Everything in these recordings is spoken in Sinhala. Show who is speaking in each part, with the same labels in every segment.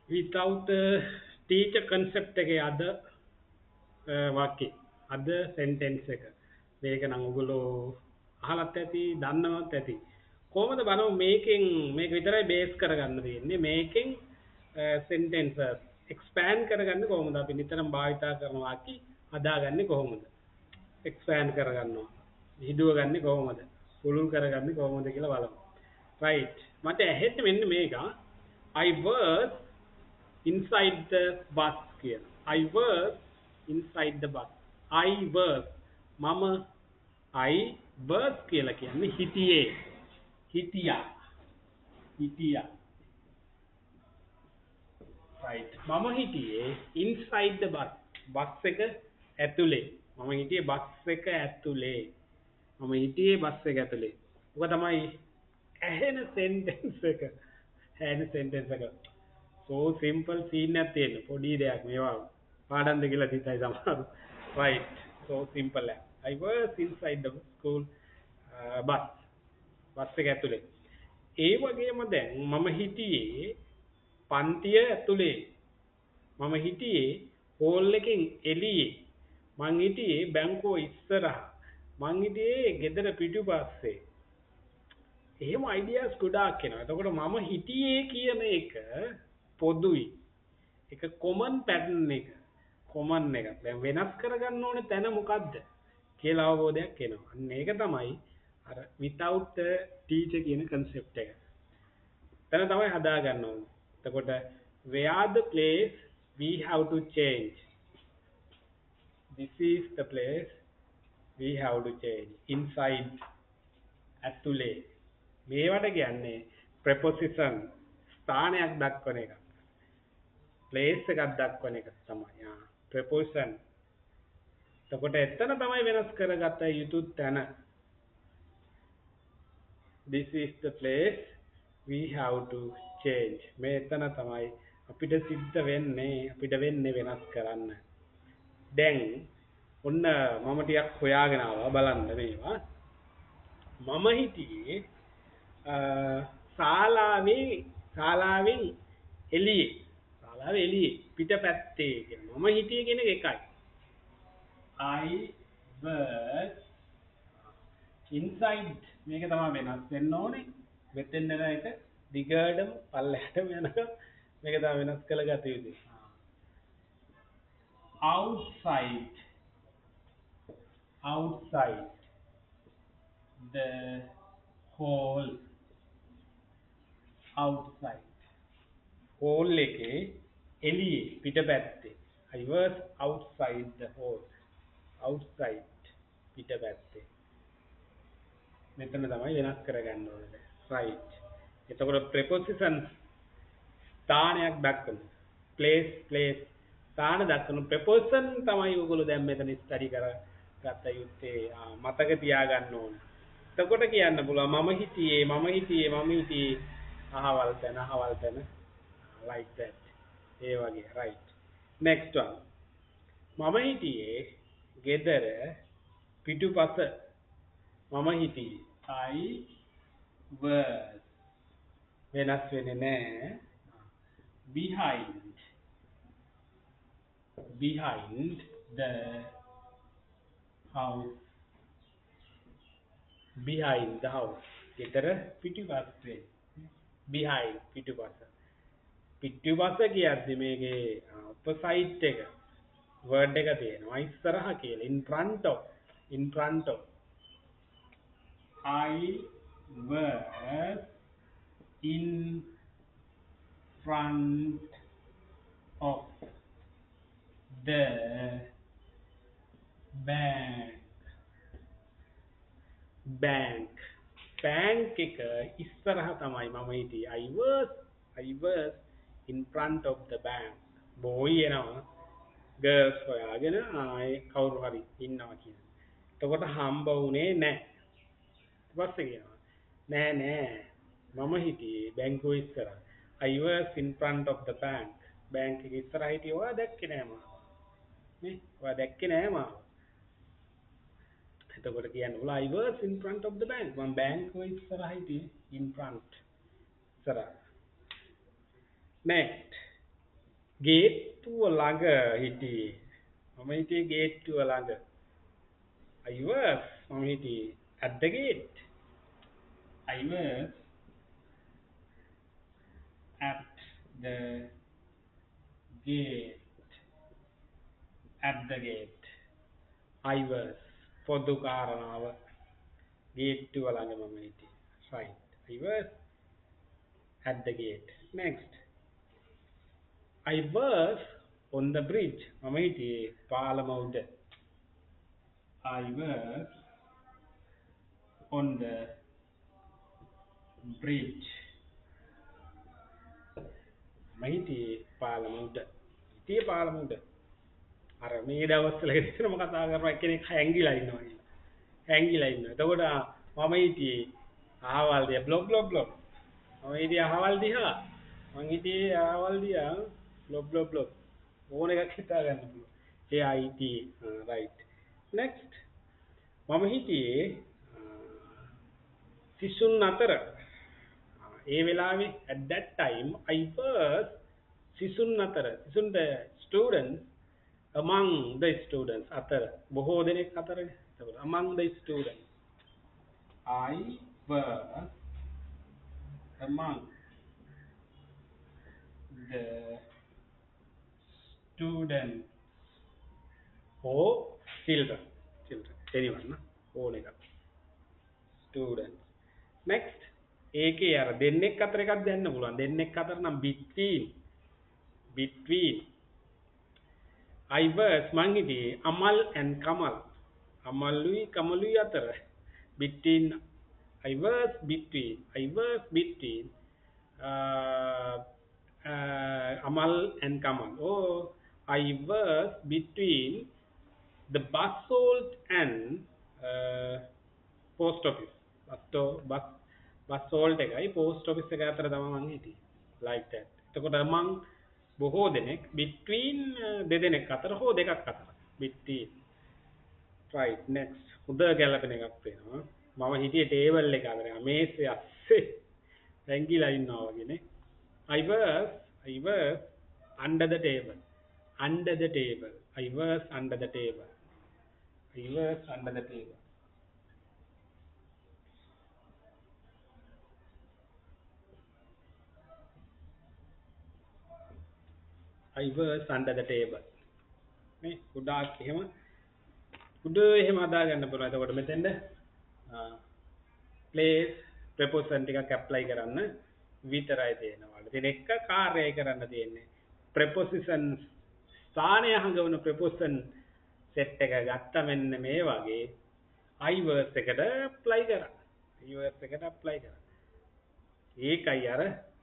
Speaker 1: without teacher concept එකේ අද වාක්‍ය අද sentence එක මේක නම් ඔයගොල්ලෝ අහලත් ඇති දන්නවත් ඇති කොහොමද බලමු මේකෙන් මේක විතරයි බේස් කරගන්න තියෙන්නේ මේකෙන් sentence expand කරගන්න කොහොමද අපි නිතරම භාවිතා කරන වාක්‍ය හදාගන්නේ කොහොමද expand කරගන්නවා හිදුවගන්නේ කොහොමද පුළුල් කරගන්නේ කොහොමද කියලා බලමු right මට ඇහෙන්නේ මෙන්න මේක I was inside the bus කියලා. I was inside the bus. I was මම I was කියලා කියන්නේ හිටියේ. හිටියා. හිටියා. right. මම හිටියේ inside the bus. බස් එක ඇතුලේ. මම හිටියේ බස් එක ඇතුලේ. මම හිටියේ බස් එක ඇතුලේ. ඔක තමයි ඇහෙන sentence එක. ඇහෙන sentence එක. so simple scene එකක් තියෙන පොඩි දෙයක් මේවා පාඩම්ද කියලා හිතයි සමහරව right so simple I was inside the school bus එක ඇතුලේ ඒ වගේම දැන් මම හිටියේ පන්තිය ඇතුලේ මම හිටියේ හෝල් එකෙන් එළියේ මං හිටියේ බැංකුව ඉස්සරහා මං හිටියේ ගෙදර පිටුපස්සේ එහෙම ideas ගොඩාක් එනවා එතකොට මම හිටියේ කියන එක පොදුයි එක common pattern එක common එකක් දැන් වෙනස් කරගන්න ඕනේ තැන මොකද්ද කියලා අවබෝධයක් එනවා අන්න ඒක තමයි අර without the teacher කියන concept එක තැන තමයි හදා ගන්න ඕනේ එතකොට where the place we have to change this is the place we have to change inside ඇතුලේ මේවට කියන්නේ preposition ස්ථානයක් දක්වන එක place එකක් දක්වන එක තමයි. preposition. එතකොට එතන තමයි වෙනස් කරගත යුතු තැන. This is the place we have to change. මේ එතන තමයි අපිට සිද්ධ වෙන්නේ වෙනස් කරන්න. දැන් ඔන්න මම ටිකක් හොයාගෙන ආවා බලන්න මේවා. මම හිටියේ ශාලාවෙන් එළියේ පිටපැත්තේ කියලා. මම හිටියේ කියන එක එකයි. I was inside මේක තමයි වෙනස් වෙන්න ඕනේ. මෙතෙන් යන එක දිගටම පල්ලෙහාටම යනකම් මේක තමයි වෙනස් කළගත යුතුයි. outside the hall outside hall එකේ එළියේ පිටපැත්තේ I was outside the hall outside පිටපැත්තේ මෙතන තමයි වෙනස් කරගන්න ඕනේ right එතකොට preposition ස්ථානයක් දක්වන place ස්ථාන දක්වන preposition තමයි ඔයගොල්ලෝ දැන් මෙතන study කරගත්ත යුත්තේ මතක තියාගන්න ඕනේ එතකොට කියන්න පුළුවන් මම හිටියේ අහවල් තැන like that ඒ වගේ right next one මම හිටියේ ගෙදර පිටුපස මම හිටියේ I was වෙනස් වෙන්නේ නැහැ behind the house ගෙදර පිටුපස්සේ behind පිටුපස කියද්දි මේකේ opposite එක word එක තියෙනවා ඉස්සරහ කියලා in front of I was in front of the bank එක ඉස්සරහ තමයි මම හිටියේ I was in front of the bank boy එනවා girls හොයාගෙන කවුරු හරි ඉන්නවා කියන. එතකොට හම්බ වුණේ නැහැ. ඊපස්සේ කියනවා නෑ මම හිටියේ බැංකුව ඉස්සරහ. I was in front of the bank. Bank එක ඉස්සරහ හිටියේ ඔයා දැක්කේ නෑ මාව. නේ? ඔයා දැක්කේ නෑ මාව. එතකොට කියන්න ඕන I was in front of the bank. මම බැංකුව ඉස්සරහ හිටියේ in front. ඉස්සරහ. next ගේට්ටුව ළඟ හිටියේ. මම හිටියේ ගේට්ටුව ළඟ. I was මම හිටියේ at the gate. I was at the gate. At the gate. I was පොදු කාරණාව ගේට්ටුව ළඟ මම හිටියේ. Right. I was at the gate. Next. I was on the bridge. මම හිටියේ පාලම උඩ. I was on the bridge. මම හිටියේ පාලම උඩ. හිටියේ පාලම උඩ. අර මේ දවස්වල හිතනම කතා කරන කෙනෙක් හැංගිලා ඉන්නවා කියලා. හැංගිලා ඉන්නවා. එතකොට මම හිටියේ අහවල් දිහා බ්ලොග් බ්ලොග් බ්ලොග්. මම හිටියේ අහවල් දිහා. මම හිටියේ අහවල් දිහා බ්ලොග් බ්ලොග් බ්ලොග්. ඕන එකක් හිතා ගන්න පුළුවන්. ඒ IT right. Next. මම හිටියේ සිසුන් අතර. ඒ වෙලාවේ at that time I was සිසුන් අතර. සිසුන් the students among the students අතර බොහෝ දෙනෙක් අතරනේ. එතකොට among the students I was among the students or children anyone na ඕන එකක් students next ඒකේ අර දෙන්නෙක් අතර එකක් දෙන්න පුළුවන් දෙන්නෙක් අතර නම් between I was මං හිටියේ අමල් and කමල් අමල්ුයි කමලුයි අතර between I was between Amal and Kamal. Oh, I was between the bus hold and post office. Bus hold එකයි post office එක අතර තමයි මං හිටියේ. Like that. එතකොට මං බොහෝ දෙනෙක් between දෙදෙනෙක් අතර හෝ දෙකක් අතර between. Right, next. උද ගැලපෙන එකක් වෙනවා. මම හිටියේ ටේබල් එක අතර මේසේ අස්සේ හැංගිලා ඉන්නවා වගේනේ. I was under the table. I was under the table. I was under the table. I was under the table. නේ ගොඩාක් එහෙම හදා ගන්න පුළුවන්. එතකොට මෙතෙන්ද place preposition ටිකක් apply කරන්න විතරයි තියෙනවා. ඉතින් එක කාර්යය කරන්න තියෙන්නේ preposition ස්ථානය හඟවන preposition set එක ගත්ත මෙන්න මේ වගේ I was එකට apply කරා. ඒකයි අර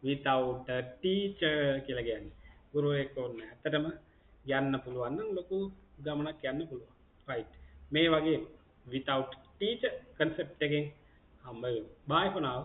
Speaker 1: without a teacher කියලා කියන්නේ. ගුරුවරයෙක් ඕනේ. ඇත්තටම යන්න පුළුවන් නම් ලොකු ගමනක් යන්න පුළුවන්. right. මේ වගේ without teacher concept එකෙන් හම්බ වෙමු. bye for now.